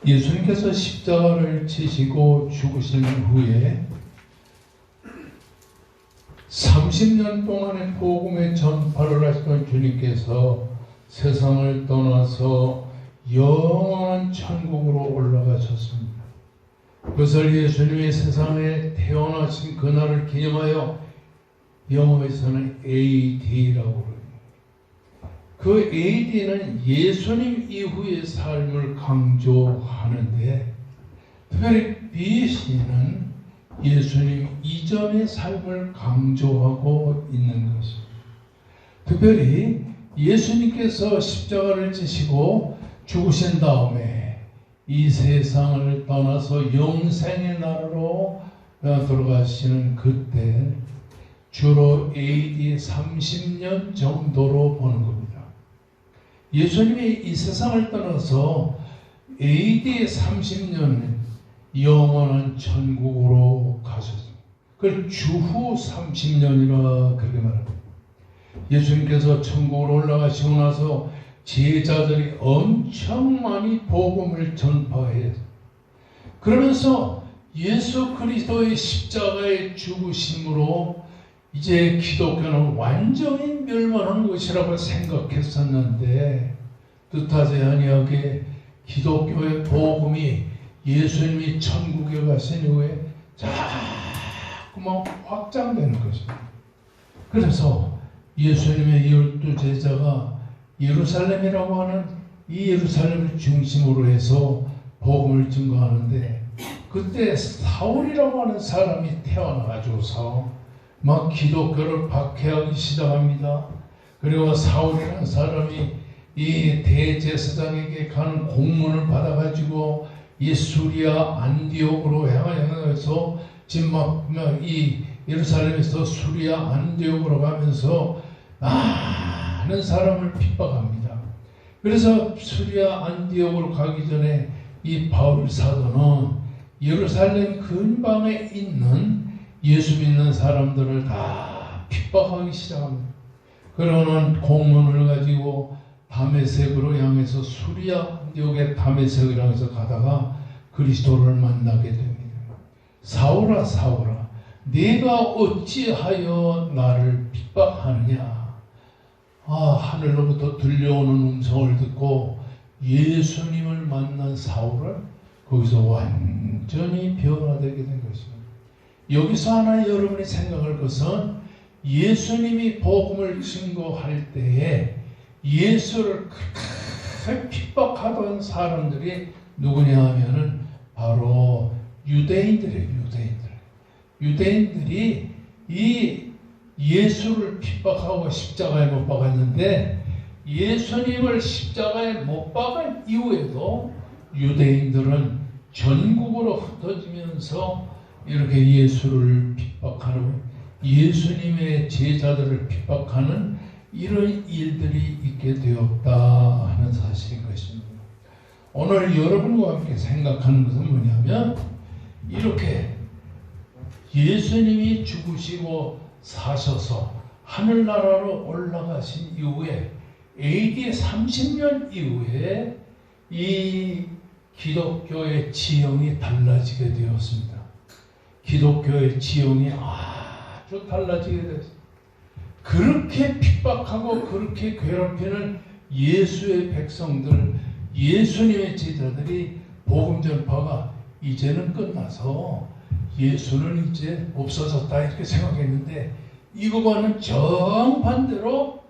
예수님께서 십자가를 지시고 죽으신 후에 30년 동안의 복음의 전파를 하시던 주님께서 세상을 떠나서 영원한 천국으로 올라가셨습니다. 그것을 예수님이 세상에 태어나신 그날을 기념하여 영어에서는 AD라고 그래요. 그 AD는 예수님 이후의 삶을 강조하는데, 특별히 BC는 예수님 이전의 삶을 강조하고 있는 것입니다. 특별히 예수님께서 십자가를 지시고 죽으신 다음에 이 세상을 떠나서 영생의 나라로 들어가시는 그때 주로 AD 30년 정도로 보는 겁니다. 예수님이 이 세상을 떠나서 AD 30년 영원한 천국으로 가셨습니다. 그걸 주후 30년이라 그렇게 말합니다. 예수님께서 천국으로 올라가시고 나서 제자들이 엄청 많이 복음을 전파해요. 그러면서 예수 그리스도의 십자가의 죽으심으로 이제 기독교는 완전히 멸망한 것이라고 생각했었는데, 뜻하지 아니하게 기독교의 복음이 예수님이 천국에 가신 후에 자꾸만 확장되는 것입니다. 그래서 예수님의 12 제자가 예루살렘이라고 하는 이 예루살렘을 중심으로 해서 복음을 증거하는데, 그때 사울이라고 하는 사람이 태어나가지고서 막 기독교를 박해하기 시작합니다. 그리고 사울이라는 사람이 이 대제사장에게 가는 공문을 받아가지고 이 수리아 안디옥으로 향하여서 지금 막 이 예루살렘에서 수리아 안디옥으로 가면서 많은 사람을 핍박합니다. 그래서 수리아 안디옥으로 가기 전에 이 바울 사도는 예루살렘 근방에 있는 예수 믿는 사람들을 다 핍박하기 시작합니다. 그러는 공문을 가지고 다메섹으로 향해서 수리아 안디옥의 다메섹을 향해서 가다가 그리스도를 만나게 됩니다. 사울아 사울아, 네가 어찌하여 나를 핍박하느냐. 하늘로부터 들려오는 음성을 듣고 예수님을 만난 사울은 거기서 완전히 변화되게 된 것입니다. 여기서 하나 여러분이 생각할 것은, 예수님이 복음을 증거할 때에 예수를 그렇게 핍박하던 사람들이 누구냐 하면은 바로 유대인들이에요. 유대인들이 이 예수를 핍박하고 십자가에 못 박았는데, 예수님을 십자가에 못 박은 이후에도 유대인들은 전국으로 흩어지면서 이렇게 예수를 핍박하는, 예수님의 제자들을 핍박하는 이런 일들이 있게 되었다 하는 사실인 것입니다. 오늘 여러분과 함께 생각하는 것은 뭐냐면, 이렇게 예수님이 죽으시고 사셔서 하늘나라로 올라가신 이후에 AD 30년 이후에 이 기독교의 지형이 달라지게 되었습니다. 기독교의 지형이 아주 달라지게 됐습니다. 그렇게 핍박하고 그렇게 괴롭히는 예수의 백성들, 예수님의 제자들이 복음 전파가 이제는 끝나서 예수는 이제 없어졌다 이렇게 생각했는데, 이거와는 정반대로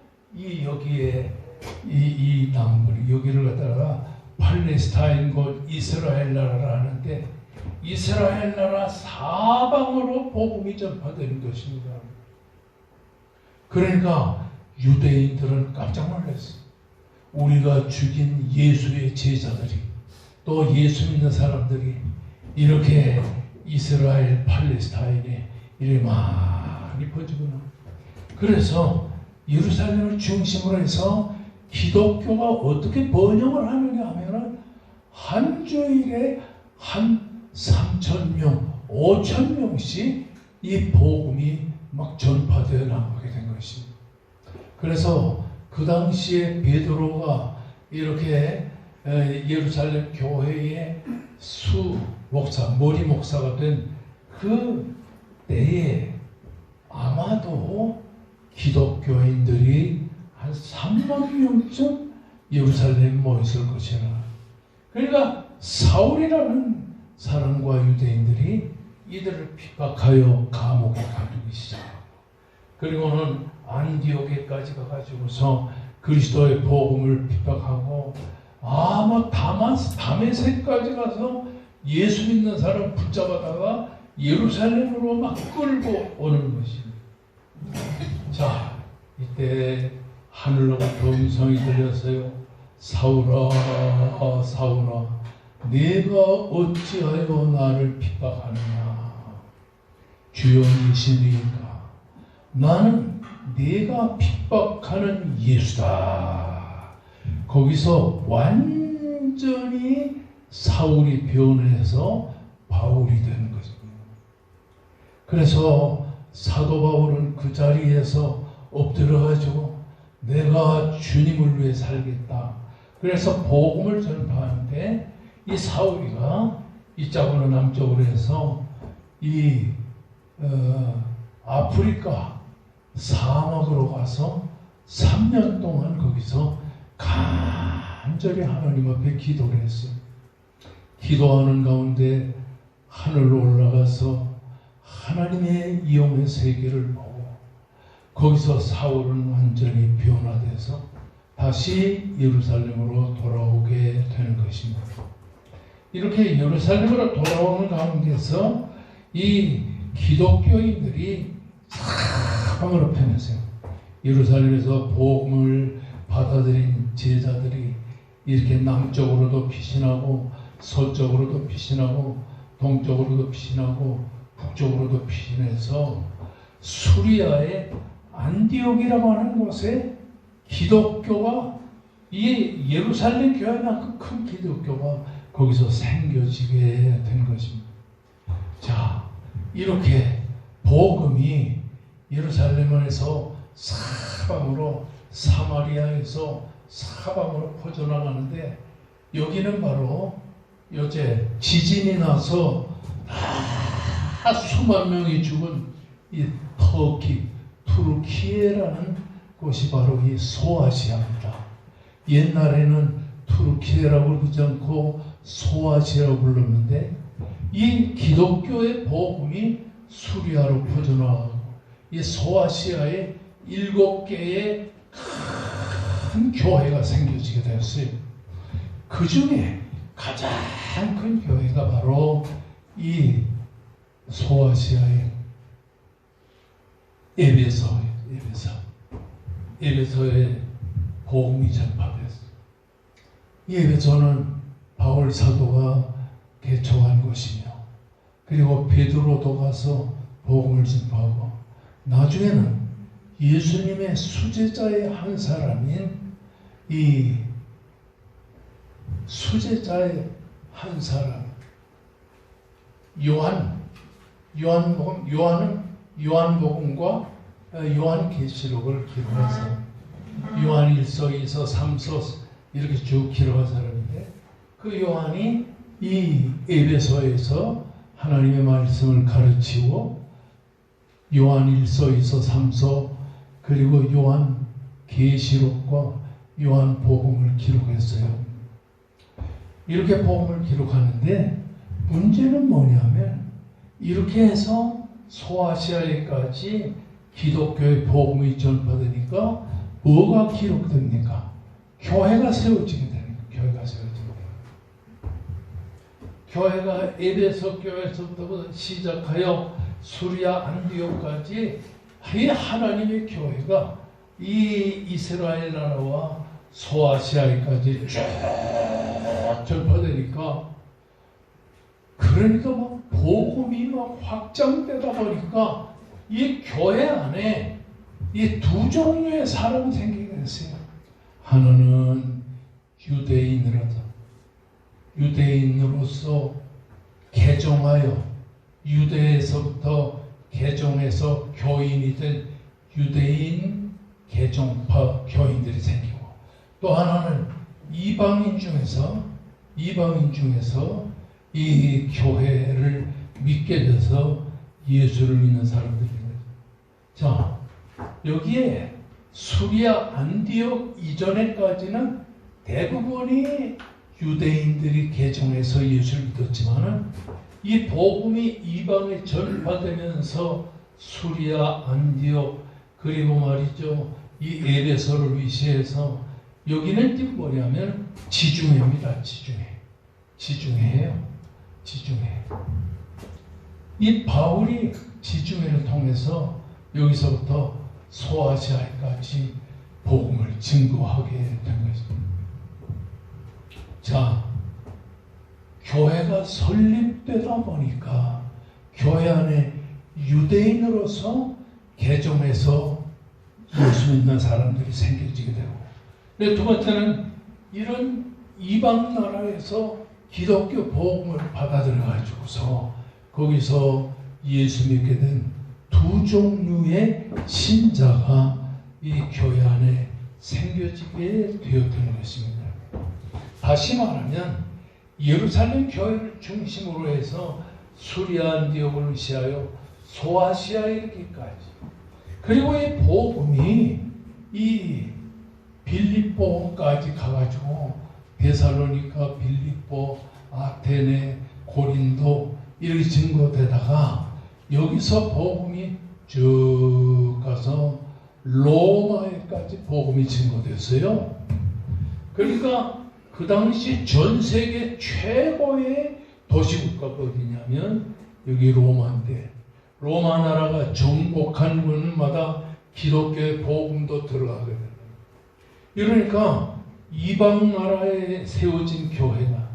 여기에 이 나무를 여기를 갖다가 팔레스타인 곧 이스라엘 나라라 하는데, 이스라엘 나라 사방으로 복음이 전파되는 것입니다. 그러니까 유대인들은 깜짝 놀랐어요. 우리가 죽인 예수의 제자들이, 또 예수 믿는 사람들이 이렇게 이스라엘 팔레스타인에 이렇게 많이 퍼지구나. 그래서 예루살렘을 중심으로 해서 기독교가 어떻게 번영을 하느냐 하면은 한 주일에 한 3,000명, 5,000명씩 이 복음이 막 전파되어 나가게 된 것입니다. 그래서 그 당시에 베드로가 이렇게 예루살렘 교회의 수 목사, 머리 목사가 된 그 때에 아마도 기독교인들이 한 3만 명쯤 예루살렘에 모였을 것이라. 그러니까 사울이라는 사람과 유대인들이 이들을 핍박하여 감옥에 가두기 시작하고, 그리고는 안디옥에까지 가가지고서 그리스도의 복음을 핍박하고, 아마 다메섹까지 가서 예수 믿는 사람 붙잡아다가 예루살렘으로 막 끌고 오는 것입니다. 자, 이때 하늘로부터 음성이 들렸어요. 사울아, 사울아, 네가 어찌하여 나를 핍박하느냐? 주여이시니까 나는 네가 핍박하는 예수다. 거기서 완전히 사울이 변해서 바울이 되는 것입니다. 그래서 사도 바울은 그 자리에서 엎드려가지고 내가 주님을 위해 살겠다. 그래서 복음을 전파하는데, 이 사울이가 이쪽으로 남쪽으로 해서 이 아프리카 사막으로 가서 3년 동안 거기서 간절히 하나님 앞에 기도를 했어요. 기도하는 가운데 하늘로 올라가서 하나님의 이용의 세계를 보고, 거기서 사울은 완전히 변화돼서 다시 예루살렘으로 돌아오게 되는 것입니다. 이렇게 예루살렘으로 돌아오는 가운데서 이 기독교인들이 사방으로 편했어요. 예루살렘에서 복음을 받아들인 제자들이 이렇게 남쪽으로도 피신하고, 서쪽으로도 피신하고, 동쪽으로도 피신하고, 북쪽으로도 피신해서 수리아의 안디옥이라고 하는 곳에 기독교가, 이 예루살렘 교회만큼 큰 기독교가 거기서 생겨지게 된 것입니다. 자, 이렇게 복음이 예루살렘에서 사방으로, 사마리아에서 사방으로 퍼져나가는데, 여기는 바로 요새 지진이 나서 수만 명이 죽은 이 터키, 투르키예라는 곳이 바로 이 소아시아입니다. 옛날에는 투르키예라고 그러지 않고 소아시아라고 불렀는데, 이 기독교의 복음이 수리아로 퍼져나가고, 이 소아시아에 7개의 큰 교회가 생겨지게 되었어요. 그 중에 가장 큰 교회가 바로 이 소아시아의 에베소에 복음이 전파됐어요. 이 에베소는 바울 사도가 개척한 곳이며, 그리고 베드로도 가서 복음을 전파하고, 나중에는 예수님의 수제자의 한 사람인 이 수제자의 한 사람 요한은 요한복음과 요한계시록을 기록해서 요한 1서, 2서, 3서 이렇게 쭉 기록한 사람인데, 그 요한이 이 에베소에서 하나님의 말씀을 가르치고, 요한 1서, 2서, 3서 그리고 요한 계시록과 요한 복음을 기록했어요. 이렇게 복음을 기록하는데, 문제는 뭐냐면, 이렇게 해서 소아시아에까지 기독교의 복음이 전파되니까 뭐가 기록됩니까? 교회가 세워지게 됩니다. 교회가 세워지게 됩니다. 교회가 에베소 교회에서부터 시작하여 수리아 안디옥까지 이 하나님의 교회가 이 이스라엘 나라와 소아시아에까지 쭉 전파되니까, 그러니까 막 복음이 막 확장되다 보니까 이 교회 안에 이 두 종류의 사람이 생기게 됐어요. 하나는 유대인으로서 개종하여 유대에서부터 개종해서 교인이 된 유대인 개종파 교인들이 생기고, 또 하나는 이방인 중에서 이 교회를 믿게 돼서 예수를 믿는 사람들입니다. 자, 여기에 수리아 안디옥 이전에까지는 대부분이 유대인들이 개종해서 예수를 믿었지만은 이 복음이 이방에 전파되면서 수리아 안디옥 그리고 말이죠 이 에베소를 위시해서 여기는 지금 뭐냐면 지중해입니다. 지중해예요. 지중해. 이 바울이 지중해를 통해서 여기서부터 소아시아까지 복음을 증거하게 된 것입니다. 자, 교회가 설립되다 보니까 교회 안에 유대인으로서 개종해서 예수 믿는 사람들이 생겨지게 되고, 두 번째는 이런 이방 나라에서 기독교 복음을 받아들여 가지고서 거기서 예수 믿게 된 두 종류의 신자가 이 교회 안에 생겨지게 되었던 것입니다. 다시 말하면 예루살렘 교회를 중심으로 해서 수리아 안디옥을 위시하여 소아시아 이르기까지, 그리고 이 복음이 이 빌립보까지 가가지고 데살로니가, 빌립보, 아테네, 고린도 이렇게 증거되다가 여기서 복음이 쭉 가서 로마에까지 복음이 증거됐어요. 그러니까 그 당시 전 세계 최고의 도시국가가 어디냐면 여기 로마인데, 로마 나라가 정복한 군마다 기독교의 복음도 들어가게 됩니다. 그러니까 이방 나라에 세워진 교회가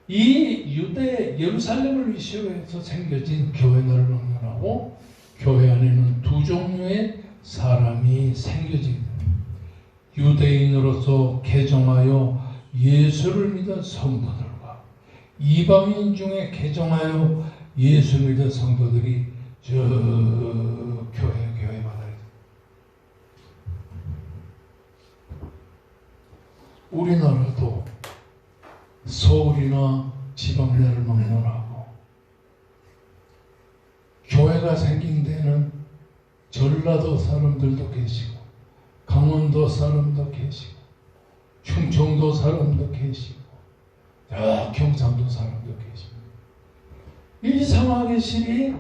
이 유대 예루살렘을 이슈로 해서 생겨진 교회를 막론하고 교회 안에는 두 종류의 사람이 생겨지게 됩니다. 유대인으로서 개종하여 예수를 믿은 성도들과 이방인 중에 개종하여 예수 믿은 성도들이 저 교회마다 우리나라도 서울이나 지방내를 막론하고 교회가 생긴 데는 전라도 사람들도 계시고 강원도 사람도 계시고 충청도 사람도 계시고 경상도 사람도 계시고, 이상하게 실이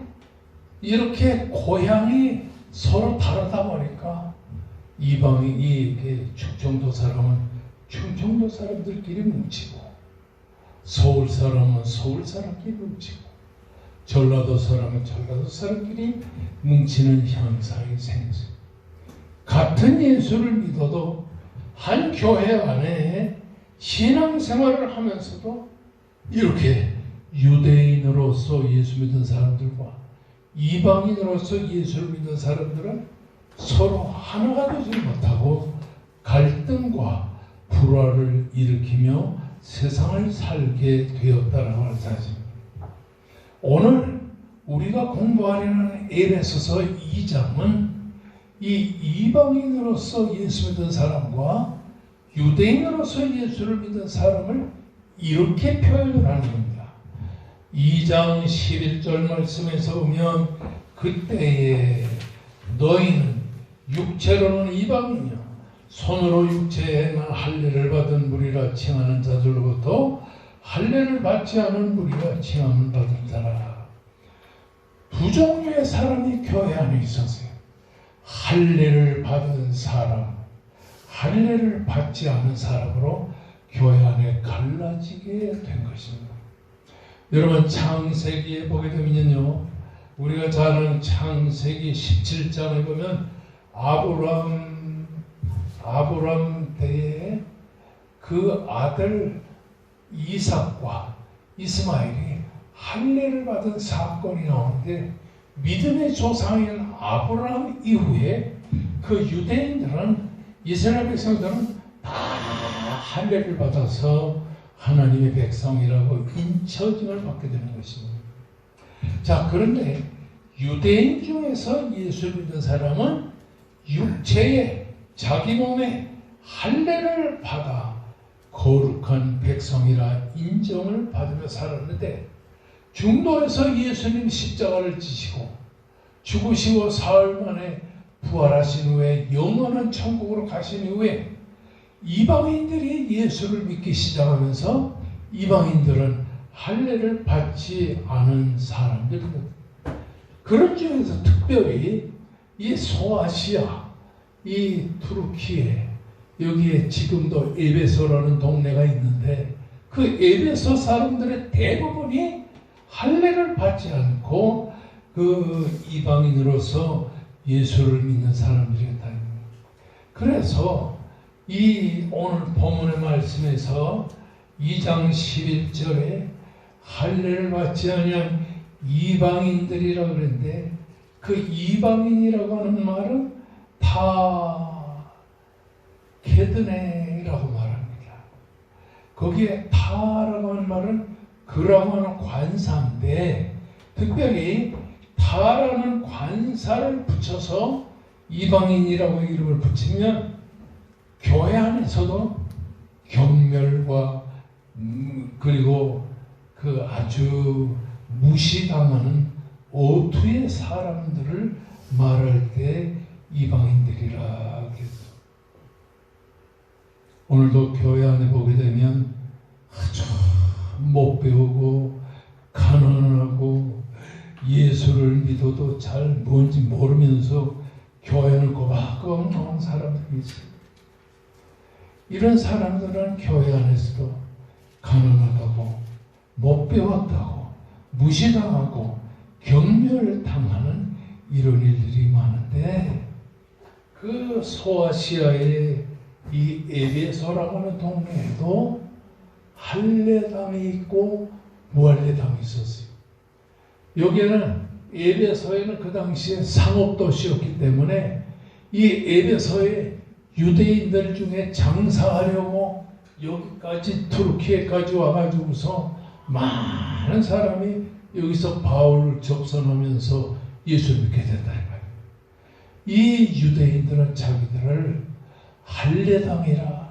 이렇게 고향이 서로 다르다 보니까 이방이 충청도 사람은 충청도 사람들끼리 뭉치고 서울 사람은 서울 사람끼리 뭉치고 전라도 사람은 전라도 사람끼리 뭉치는 현상이 생겼어요. 같은 예수를 믿어도 한 교회 안에 신앙생활을 하면서도 이렇게 유대인으로서 예수 믿는 사람들과 이방인으로서 예수를 믿는 사람들은 서로 하나가 되지 못하고 갈등과 불화를 일으키며 세상을 살게 되었다는 걸 사실입니다. 오늘 우리가 공부하려는 에베소서 2장은 이 이방인으로서 예수 믿는 사람과 유대인으로서 예수를 믿는 사람을 이렇게 표현을 하는 겁니다. 2장 11절 말씀에서 보면 그때에 너희는 육체로는 이방인이요 손으로 육체에 할례를 받은 무리라 칭하는 자들로부터 할례를 받지 않은 무리가 칭함을 받은 자라. 두 종류의 사람이 교회 안에 있었어요. 할례를 받은 사람, 할례를 받지 않은 사람으로 교회 안에 갈라지게 된 것입니다. 여러분 창세기에 보게 되면요, 우리가 잘 아는 창세기 17장에 보면 아브람 때에 그 아들 이삭과 이스마엘이 할례를 받은 사건이 나오는데, 믿음의 조상인 아브라함 이후에 그 유대인들은, 이스라엘 백성들은 다 할례를 받아서 하나님의 백성이라고 인처짐을 받게 되는 것입니다. 자, 그런데 유대인 중에서 예수를 믿는 사람은 육체에 자기 몸에 할례를 받아 거룩한 백성이라 인정을 받으며 살았는데 중동에서 예수님 십자가를 지시고 죽으시고 사흘 만에 부활하신 후에 영원한 천국으로 가신 이후에 이방인들이 예수를 믿기 시작하면서 이방인들은 할례를 받지 않은 사람들입니다. 그런 중에서 특별히 이 소아시아, 이 투르키에 여기에 지금도 에베소라는 동네가 있는데 그 에베소 사람들의 대부분이 할례를 받지 않고 그 이방인으로서 예수를 믿는 사람들이었다. 그래서 이 오늘 본문의 말씀에서 2장 11절에 할례를 받지 아니한 이방인들이라고 그랬는데 그 이방인이라고 하는 말은 다 게드네라고 말합니다. 거기에 타라고 하는 말은 그라고 하는 관사인데 특별히 타라는 관사를 붙여서 이방인이라고 이름을 붙이면 교회 안에서도 경멸과 그리고 그 아주 무시당하는 어투의 사람들을 말할 때 이방인들이라 했어. 오늘도 교회 안에 보게 되면 아주 못 배우고 가난하고 예수를 믿어도 잘 뭔지 모르면서 교회를 꼬박꼬박 나온 사람들이 있어요. 이런 사람들은 교회 안에서도 가난하다고 못 배웠다고 무시당하고 경멸당하는 이런 일들이 많은데 그 소아시아의 이 에베소라고 하는 동네에도 할례당이 있고 무할례당이 있었어요. 여기에는 에베소에는 그 당시에 상업도시였기 때문에 이 에베소에 유대인들 중에 장사하려고 여기까지 투르키에까지 와가지고서 많은 사람이 여기서 바울을 접선하면서 예수를 믿게 된다. 이 유대인들은 자기들을 할례당이라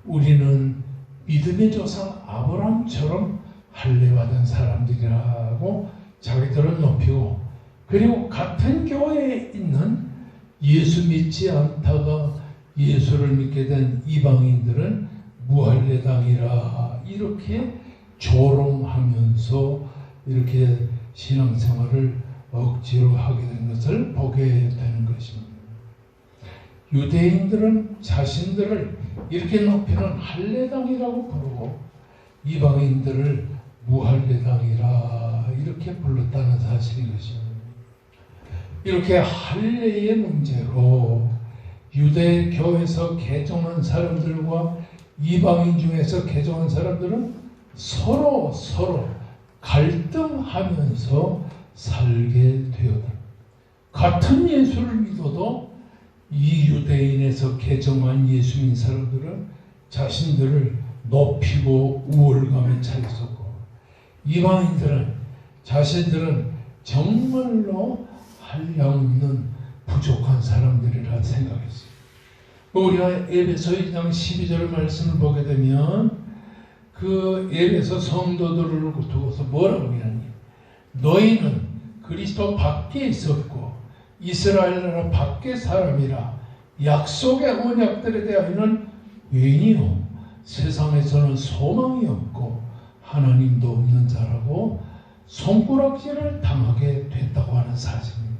우리는 믿음의 조상 아브라함처럼 할례받은 사람들이라고 자기들을 높이고 그리고 같은 교회에 있는 예수 믿지 않다가 예수를 믿게 된 이방인들은 무할례당이라 이렇게 조롱하면서 이렇게 신앙생활을 억지로 하게 된 것을 보게 되는 것입니다. 유대인들은 자신들을 이렇게 높이는 할례당이라고 부르고 이방인들을 무할례당이라 이렇게 불렀다는 사실인 것입니다. 이렇게 할례의 문제로 유대교에서 개종한 사람들과 이방인 중에서 개종한 사람들은 서로 갈등하면서 살게 되었다. 같은 예수를 믿어도 이 유대인에서 개종한 예수인 사람들은 자신들을 높이고 우월감에 차 있었고 이방인들은 자신들은 정말로 한량없는 부족한 사람들이라 생각했어요. 우리가 에베소 2장 12절 말씀을 보게 되면 그 에베소 성도들을 두고서 뭐라고 하냐니 너희는 그리스도 밖에 있었고 이스라엘 나라 밖의 사람이라 약속의 언약들에 대하여는 외인이요 세상에서는 소망이 없고 하나님도 없는 자라고 손가락질을 당하게 됐다고 하는 사실입니다.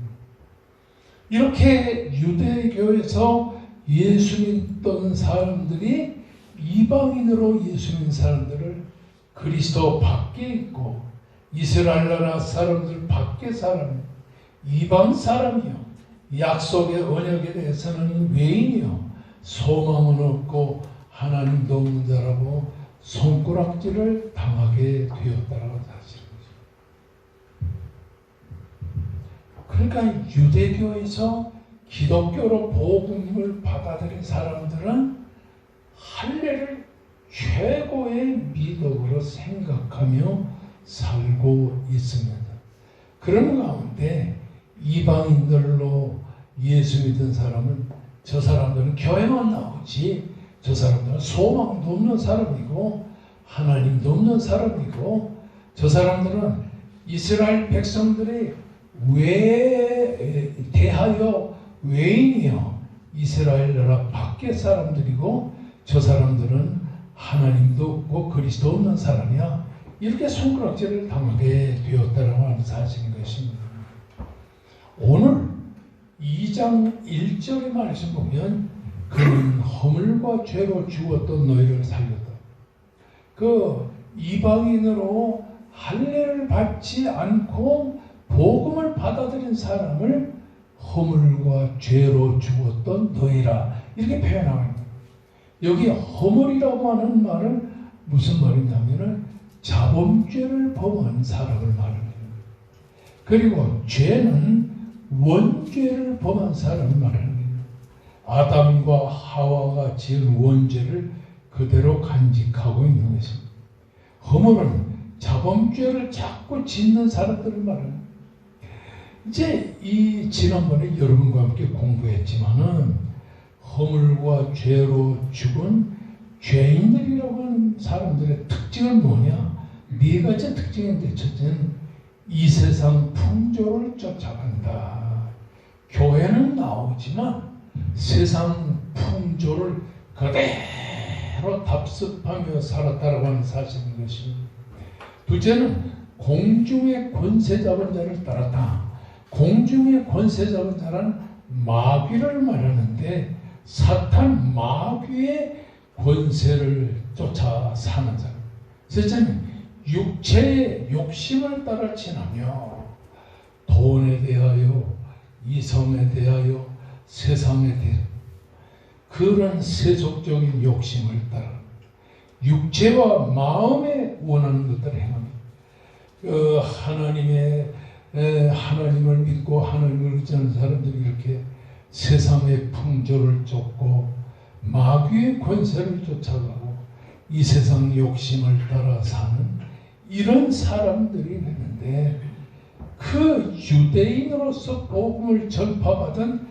이렇게 유대교에서 예수 믿던 사람들이 이방인으로 예수 믿는 사람들을 그리스도 밖에 있고 이스라엘 나라 사람들 밖에 사람 이방 사람이요 약속의 언약에 대해서는 외인이요 소망은 없고 하나님도 없는 자라고 손가락질을 당하게 되었다라고 사실입니다. 그러니까 유대교에서 기독교로 복음을 받아들인 사람들은 할례를 최고의 미덕으로 생각하며 살고 있습니다. 그런 가운데 이방인들로 예수 믿은 사람은 저 사람들은 교회만 나오지 저 사람들은 소망도 없는 사람이고 하나님도 없는 사람이고 저 사람들은 이스라엘 백성들이 대하여 외인이요 이스라엘 나라 밖의 사람들이고 저 사람들은 하나님도 없고 그리스도 없는 사람이야. 이렇게 손가락질을 당하게 되었다라고 하는 사실인 것입니다. 오늘 2장 1절의 말씀 보면 그는 허물과 죄로 죽었던 너희를 살렸다. 그 이방인으로 할례를 받지 않고 복음을 받아들인 사람을 허물과 죄로 죽었던 너희라 이렇게 표현합니다. 여기 허물이라고 하는 말은 무슨 말이냐면은 자범죄를 범한 사람을 말합니다. 그리고 죄는 원죄를 범한 사람을 말합니다. 아담과 하와가 지은 원죄를 그대로 간직하고 있는 것입니다. 허물은 자범죄를 자꾸 짓는 사람들을 말합니다. 이제 이 지난번에 여러분과 함께 공부했지만은 허물과 죄로 죽은 죄인들이라고 하는 사람들의 특징은 뭐냐? 네 가지 특징인데 첫째는 이 세상 풍조를 쫓아간다. 교회는 나오지만 세상 풍조를 그대로 답습하며 살았다라고 하는 사실인 것입니다. 둘째는 공중의 권세 잡은 자를 따랐다. 공중의 권세 잡은 자는 마귀를 말하는데 사탄 마귀의 권세를 쫓아 사는 사람. 셋째는 육체의 욕심을 따라 지나며 돈에 대하여 이성에 대하여 세상에 대하여 그런 세속적인 욕심을 따라 육체와 마음에 원하는 것들을 행합니다. 하나님을 믿고 하나님을 의지하는 사람들이 이렇게 세상의 풍조를 쫓고 마귀의 권세를 쫓아가고 이 세상 욕심을 따라 사는 이런 사람들이 있는데 그 유대인으로서 복음을 전파받은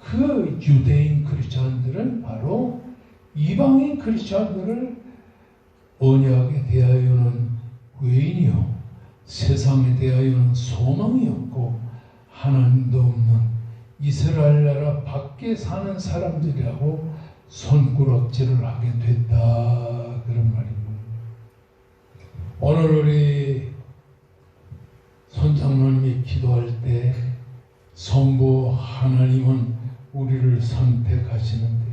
그 유대인 크리스천들은 바로 이방인 크리스천들을 언약에 대하여는 외인이요 세상에 대하여는 소망이 없고 하나님도 없는 이스라엘 나라 밖에 사는 사람들이라고 손구락질을 하게 됐다 그런 말입니다. 오늘 우리 손장로님이 기도할 때 성부 하나님은 우리를 선택하시는데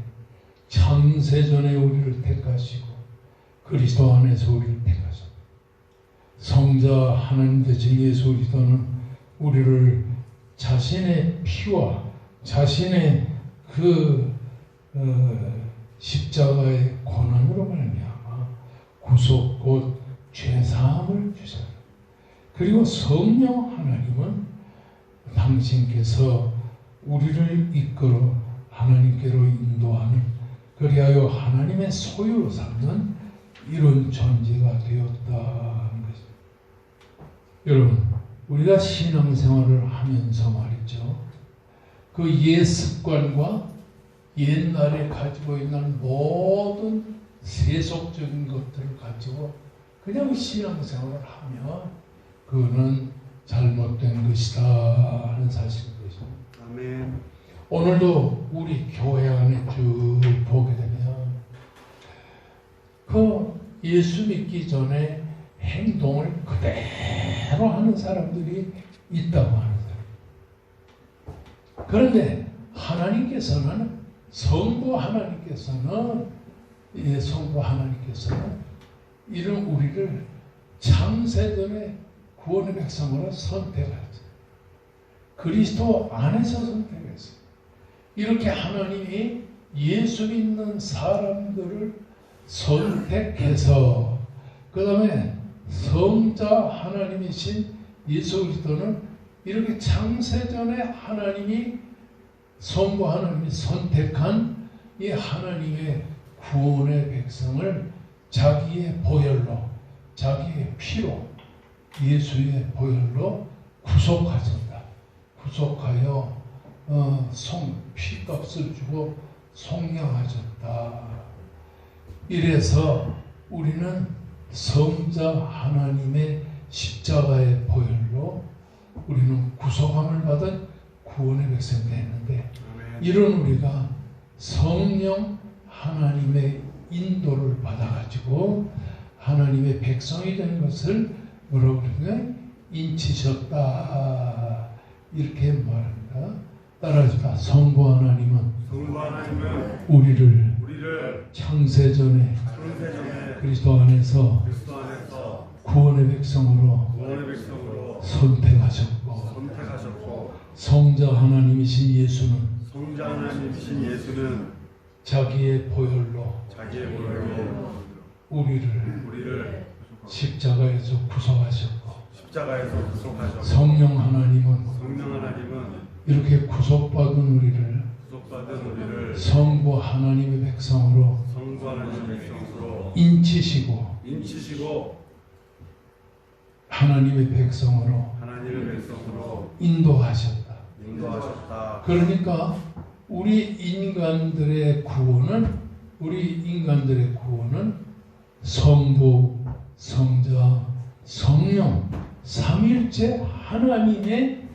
창세전에 우리를 택하시고 그리스도 안에서 우리를 택하셨다. 성자 하나님 되신 예수 그리스도는 우리를 자신의 피와 자신의 그 십자가의 고난으로 말미암아 구속 곧 죄사함을 주셨다. 그리고 성령 하나님은 당신께서 우리를 이끌어 하나님께로 인도하는 그리하여 하나님의 소유로 삼는 이런 존재가 되었다는 것입니다. 여러분, 우리가 신앙생활을 하면서 말이죠. 그 옛 습관과 옛날에 가지고 있는 모든 세속적인 것들을 가지고 그냥 신앙생활을 하면 그거는 잘못된 것이다 하는 사실인 것입니다. 아멘. 오늘도 우리 교회 안에 쭉 보게 되면 그 예수 믿기 전에 행동을 그대로 하는 사람들이 있다고 하는 사람. 그런데 하나님께서는 성부 하나님께서는 이런 우리를 창세전에 구원의 백성으로 선택하셨어요. 그리스도 안에서 선택했어요. 이렇게 하나님이 예수 믿는 사람들을 선택해서 그 다음에 성자 하나님이신 예수 그리스도는 이렇게 창세전에 하나님이 성부 하나님이 선택한 이 하나님의 구원의 백성을 자기의 보혈로 자기의 피로 예수의 보혈로 구속하셨다. 구속하여 피값을 주고 속량하셨다. 이래서 우리는 성자 하나님의 십자가의 보혈로 우리는 구속함을 받은 구원의 백성이 됐는데, 이런 우리가 성령 하나님의 인도를 받아가지고 하나님의 백성이 된 것을 뭐라고 그러냐? 인치셨다, 이렇게 말합니다. 따라합시다. 성부 하나님은 우리를 창세전에 그리스도 안에서 구원의 백성으로 선택하셨고, 성자 하나님이신 예수는 자기의 보혈로 우리를 십자가에서 구속하셨고, 성령 하나님은 이렇게 구속받은 우리를 성부 하나님의 백성으로 인치시고 하나님의 백성으로 인도하셨다. 그러니까 우리 인간들의 구원은 성부, 성자, 성령 삼일째 하나님의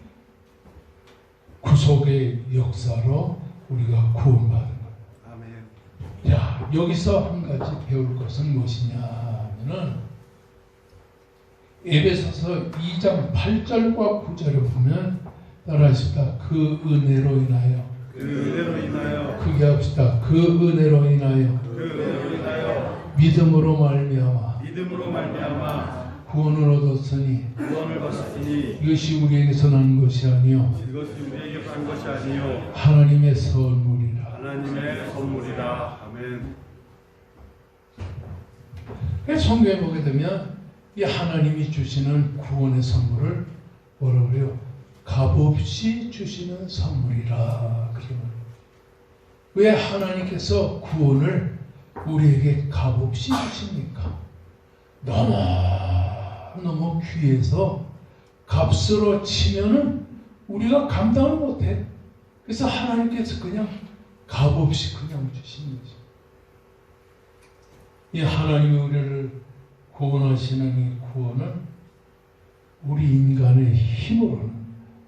구속의 역사로 우리가 구원받은 거예요. 자, 여기서 한 가지 배울 것은 무엇이냐면은 에베소서 2장 8절과 9절을 보면 따라하십시다. 그 은혜로 인하여 크게 합시다. 그 은혜로 인하여 믿음으로 말미암아 구원을 얻었으니 이것이 우리에게서 난 것이 아니요 하나님의 선물이라. 아멘. 성경에 보게 되면 이 하나님이 주시는 구원의 선물을 뭐라고 그래요? 값없이 주시는 선물이라. 왜 하나님께서 구원을 우리에게 값없이 주십니까? 너무 귀해서 값으로 치면은 우리가 감당을 못해. 그래서 하나님께서 그냥 값없이 그냥 주신 거죠. 이 하나님이 우리를 구원하시는 이 구원은 우리 인간의 힘으로는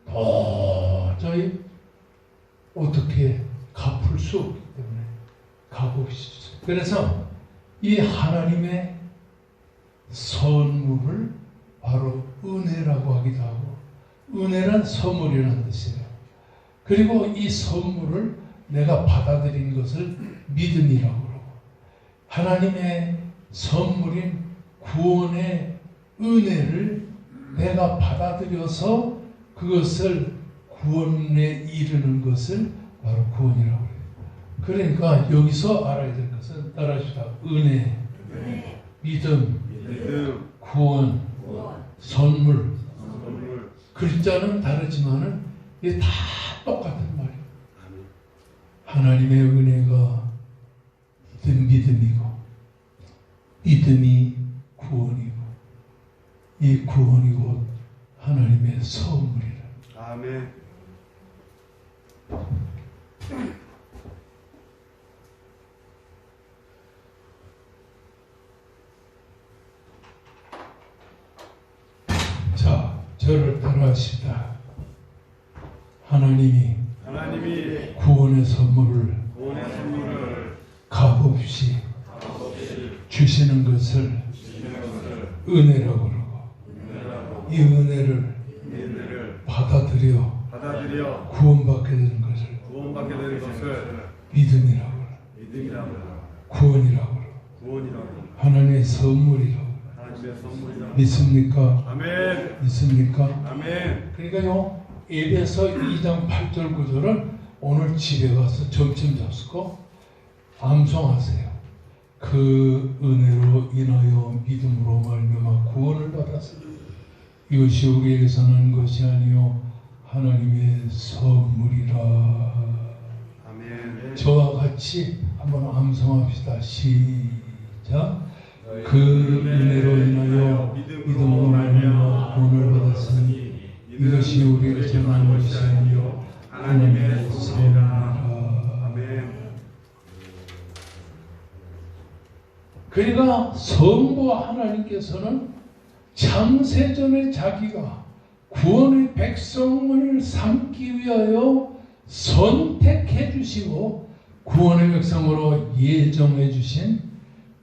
도저히 어떻게 갚을 수 없기 때문에 값없이 주세요. 그래서 이 하나님의 선물을 바로 은혜라고 하기도 하고, 은혜란 선물이라는 뜻이에요. 그리고 이 선물을 내가 받아들인 것을 믿음이라고 그러고, 하나님의 선물인 구원의 은혜를 내가 받아들여서 그것을 구원에 이르는 것을 바로 구원이라고 해요. 그러니까 여기서 알아야 될 것은 따라합시다. 은혜, 믿음, 구원, 선물. 글자는 다르지만은 이게 다 똑같은 말이에요. 하나님의 은혜가 믿음이고, 믿음이 구원이고, 이 구원이 곧 하나님의 선물이라. 아멘. 자, 저를 따라하시다. 하나님이 구원의 선물을 값없이 주시는 것을 은혜라고 그러고, 이 은혜를 받아들여 구원받게 되는 것을 믿음이라고 그러고, 구원이라고 그러고, 하나님의 선물이라고 믿습니까? 아멘. 믿습니까? 아멘. 그러니까요, 에베소 2장 8절 9절은 오늘 집에 가서 점심 잡수고 암송하세요. 그 은혜로 인하여 믿음으로 말미암아 구원을 받았으니 이것이 우리에게서 난 것이 아니요 하나님의 선물이라. 아멘. 저와 같이 한번 암송합시다. 시작. 그 은혜로 인하여 믿음으로 말미암아 구원을 받았으니 이것이 우리에게서 난 것이 아니요 하나님의 선물이라. 아멘. 그러나 성부 하나님께서는 창세전에 자기가 구원의 백성을 삼기 위하여 선택해 주시고 구원의 백성으로 예정해 주신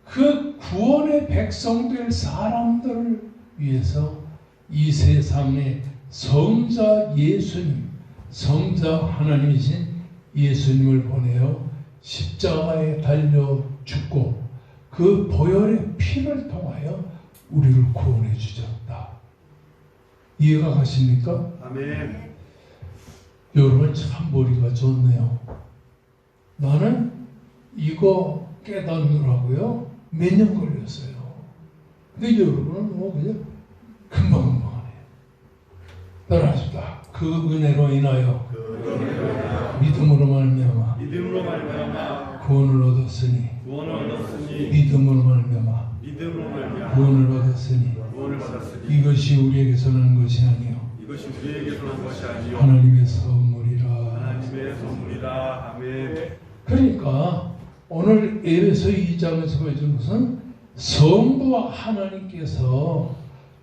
그 구원의 백성들 사람들을 위해서 이 세상에 성자 예수님, 성자 하나님이신 예수님을 보내어 십자가에 달려 죽고 그 보혈의 피를 통하여 우리를 구원해 주셨다. 이해가 가십니까? 아멘. 여러분 참 머리가 좋네요. 나는 이거 깨닫느라고요 몇 년 걸렸어요. 근데 여러분은 뭐 그냥 금방금방하네요. 따라하십시다. 그 은혜로 인하여 믿음으로 말미암아 구원을 얻었으니 믿음으로 말미암아 구원을 받았으니 이것이 우리에게서 난 것이 아니요 하나님의 선물이라. 아멘. 그러니까 오늘 에베소 2장에서 보여준 것은 성부 하나님께서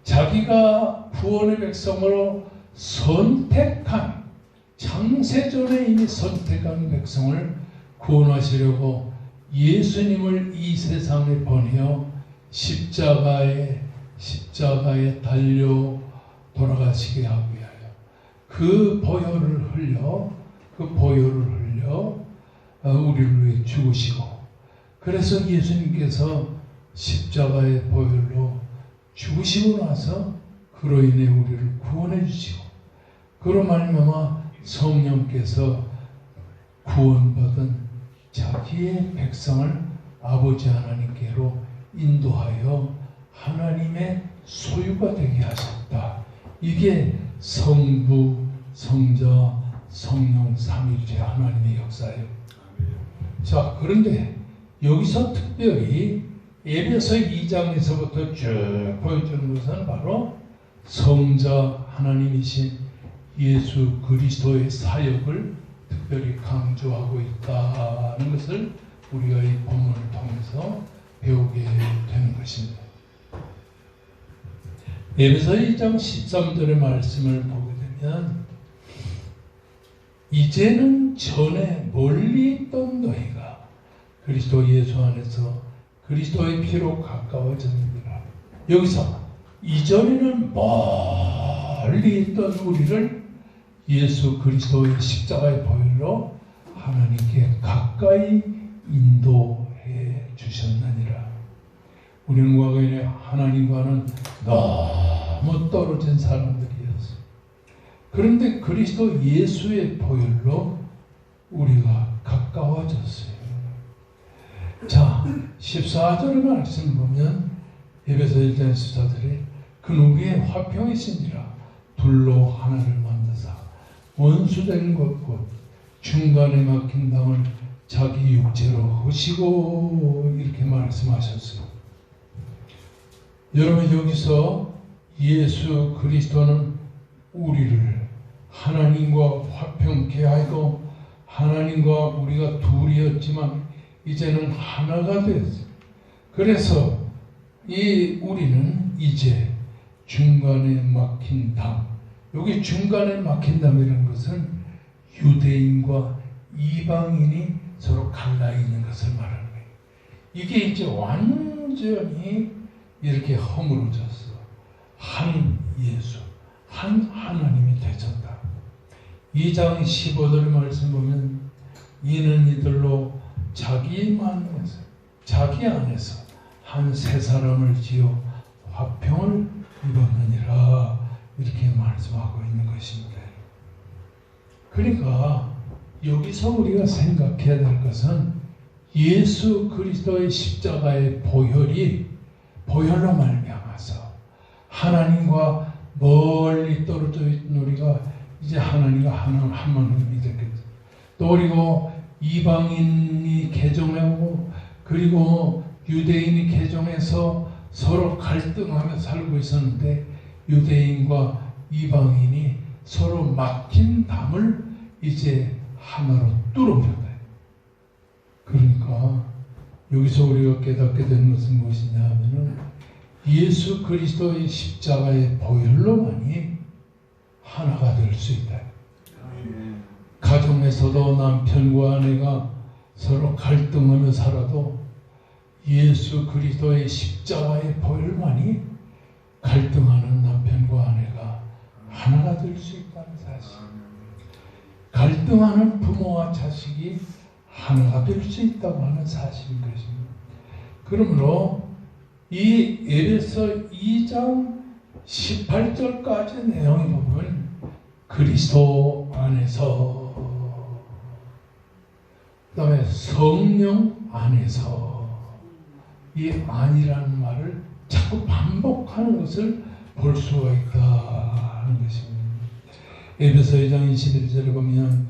자기가 구원의 백성으로 선택한 창세전에 이미 선택한 백성을 구원하시려고 예수님을 이 세상에 보내어 십자가에 달려 돌아가시게 하기 위하여 그 보혈을 흘려 우리를 위해 죽으시고, 그래서 예수님께서 십자가의 보혈로 죽으시고 나서 그로 인해 우리를 구원해 주시고, 그로 말미암아 성령께서 구원받은 자기의 백성을 아버지 하나님께로 인도하여 하나님의 소유가 되게 하셨다. 이게 성부, 성자, 성령 삼위일체 하나님의 역사예요. 자, 그런데 여기서 특별히 에베소 2장에서부터 쭉 보여주는 것은 바로 성자 하나님이신 예수 그리스도의 사역을 특별히 강조하고 있다는 것을 우리가 이 본문을 통해서 배우게 되는 것입니다. 에베소 2장 13절의 말씀을 보게 되면, 이제는 전에 멀리 있던 너희가 그리스도 예수 안에서 그리스도의 피로 가까워졌느니라. 여기서 이전에는 멀리 있던 우리를 예수 그리스도의 십자가의 보혈로 하나님께 가까이 인도해 주셨느니라. 우리는 과거에 하나님과는 너무 떨어진 사람들이었어요. 그런데 그리스도 예수의 보혈로 우리가 가까워졌어요. 자, 14절의 말씀 보면 에베소 1장 14절에 그는 우리의 화평이시니라. 둘로 하나를 만드사 원수된 것 곧 중간에 막힌 담을 자기 육체로 허시고, 이렇게 말씀하셨어요. 여러분, 여기서 예수 그리스도는 우리를 하나님과 화평케 하고, 하나님과 우리가 둘이었지만 이제는 하나가 되었어요. 그래서 우리는 이제 중간에 막힌 담, 여기 중간에 막힌 담이라는 것은 유대인과 이방인이 서로 갈라 있는 것을 말하는 거예요. 이게 이제 완전히 이렇게 허물어졌어. 한 예수, 한 하나님이 되셨다. 2장 15절의 말씀 보면 이는 이들로 자기 안에서 한 새 사람을 지어 화평을 입었느니라, 이렇게 말씀하고 있는 것입니다. 그러니까 여기서 우리가 생각해야 될 것은 예수 그리스도의 십자가의 보혈로 말미암아서 하나님과 멀리 떨어져 있는 우리가 이제 하나님과 한 하나님이 됐겠죠. 또 그리고 이방인이 개종하고 그리고 유대인이 개종해서 서로 갈등하며 살고 있었는데, 유대인과 이방인이 서로 막힌 담을 이제 하나로 뚫어버렸다. 그러니까 여기서 우리가 깨닫게 되는 것은 무엇이냐 하면은 예수 그리스도의 십자가의 보혈로만이 하나가 될 수 있다. 가정에서도 남편과 아내가 서로 갈등하며 살아도 예수 그리스도의 십자가의 보혈만이 갈등하는 남편과 아내가 하나가 될 수 있다는 사실. 갈등하는 부모와 자식이 하나가 될 수 있다고 하는 사실인 것입니다. 그러므로 이 에베소 2장 18절까지 내용을 보면 그리스도 안에서, 그 다음에 성령 안에서, 이 안이라는 말을 자꾸 반복하는 것을 볼 수가 있다는 것입니다. 에베소 2장 21절에 보면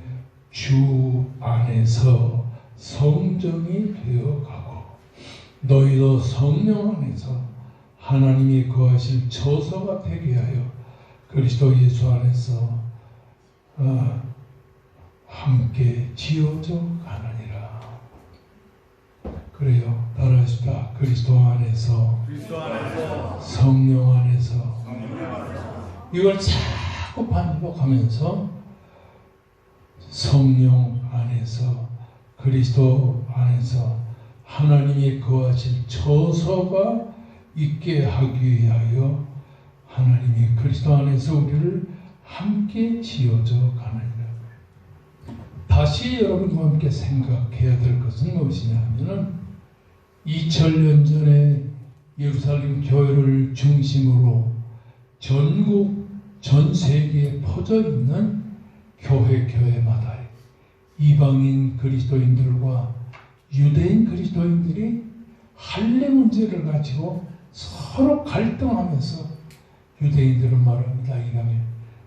주 안에서 성전이 되어가고 너희도 성령 안에서 하나님이 거하실 처소가 되게 하여 그리스도 예수 안에서 함께 지어져 가느니라. 그래요. 따라하십시다. 그리스도 안에서, 성령 안에서. 이걸 자꾸 반복하면서 성령 안에서, 그리스도 안에서 하나님이 거하실 처소가 있게 하기 위하여 하나님이 그리스도 안에서 우리를 함께 지어져 가느니라. 다시 여러분과 함께 생각해야 될 것은 무엇이냐 하면은 2000년 전에 예루살렘 교회를 중심으로 전국 전 세계에 퍼져 있는 교회마다 이방인 그리스도인들과 유대인 그리스도인들이 할례 문제를 가지고 서로 갈등하면서 유대인들은 말합니다. 이라면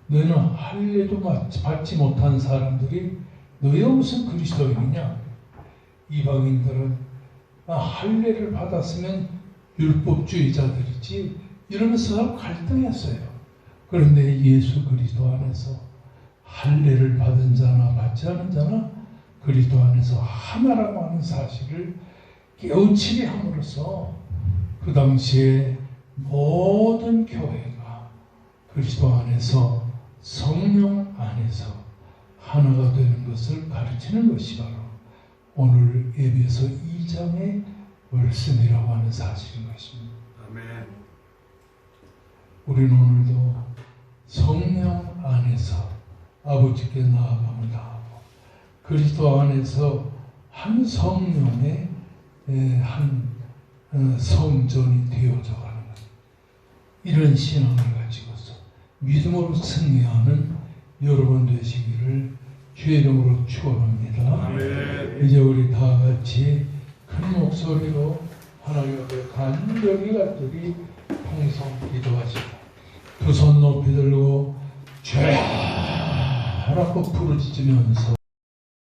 너희는 할례도 받지 못한 사람들이 너희가 무슨 그리스도인이냐? 이방인들은 할례를 받았으면 율법주의자들이지 이러면서 서로 갈등했어요. 그런데 예수 그리스도 안에서 할례를 받은 자나 받지 않은 자나 그리스도 안에서 하나라고 하는 사실을 깨우치게 함으로써 그 당시에 모든 교회가 그리스도 안에서 성령 안에서 하나가 되는 것을 가르치는 것이 바로 오늘 에베소 2장의 말씀이라고 하는 사실인 것입니다. 아멘. 우리는 오늘도 성령 안에서 아버지께 나아감을 다하고 그리스도 안에서 한 성령의 한 성전이 되어져 가는 것. 이런 신앙을 가지고서 믿음으로 승리하는 여러분 되시기를 주의 이름으로 축원합니다. 아멘. 이제 우리 다 같이 큰 목소리로 하나님 앞에 간절히 통성 기도하시고 두 손 높이 들고 죄라고 부르짖으면서